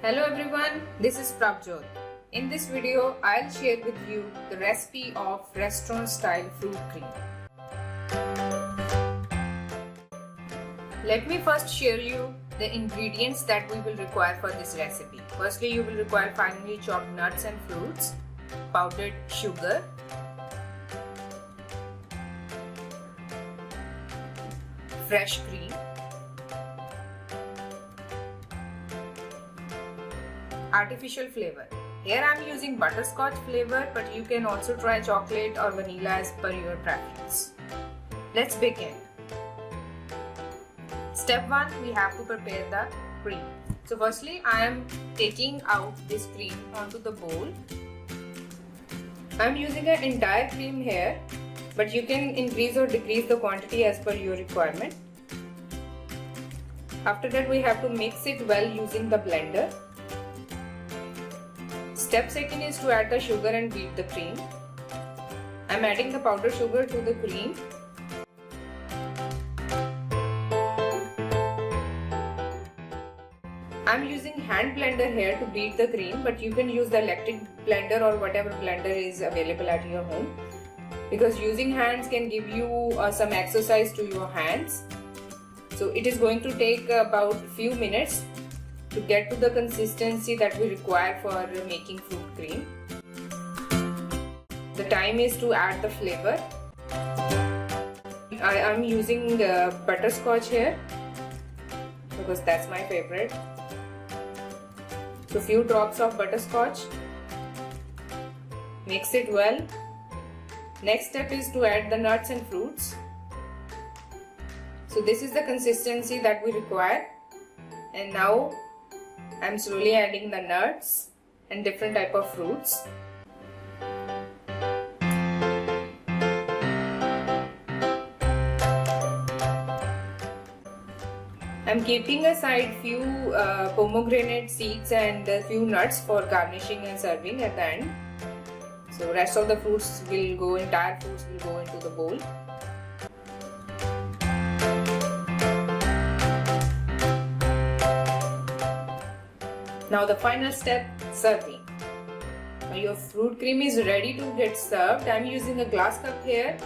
Hello everyone, this is Prabjot. In this video, I'll share with you the recipe of restaurant style fruit cream. Let me first share you the ingredients that we will require for this recipe. Firstly, you will require finely chopped nuts and fruits, powdered sugar, fresh cream, artificial flavor. Here I am using butterscotch flavor, but you can also try chocolate or vanilla as per your preference. Let's begin. Step 1, we have to prepare the cream. So firstly, I am taking out this cream onto the bowl. I am using an entire cream here, but you can increase or decrease the quantity as per your requirement. After that, we have to mix it well using the blender. Step 2 is to add the sugar and beat the cream. I am adding the powdered sugar to the cream. I am using hand blender here to beat the cream, but you can use the electric blender or whatever blender is available at your home, because using hands can give you some exercise to your hands. So it is going to take about few minutes to get to the consistency that we require for making fruit cream. The time is to add the flavor. I am using butterscotch here because that's my favorite. So few drops of butterscotch. Mix it well. Next step is to add the nuts and fruits. So this is the consistency that we require. And now I am slowly adding the nuts and different type of fruits. I am keeping aside few pomegranate seeds and a few nuts for garnishing and serving at the end. So rest of the fruits will go, entire fruits will go into the bowl. Now the final step, serving. Now your fruit cream is ready to get served. I am using a glass cup here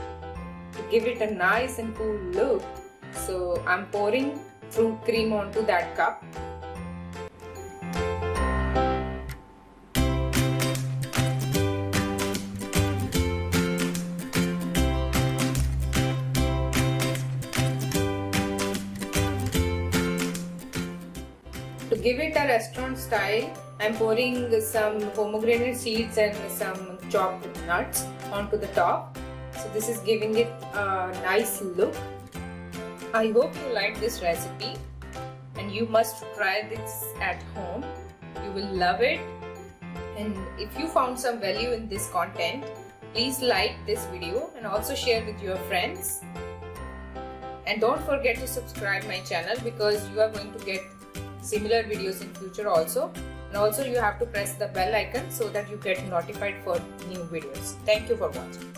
to give it a nice and cool look. So I am pouring fruit cream onto that cup. To give it a restaurant style, I am pouring some pomegranate seeds and some chopped nuts onto the top. So this is giving it a nice look. I hope you like this recipe and you must try this at home. You will love it. And if you found some value in this content, please like this video and also share with your friends. And don't forget to subscribe my channel, because you are going to get similar videos in future also. And also you have to press the bell icon so that you get notified for new videos. Thank you for watching.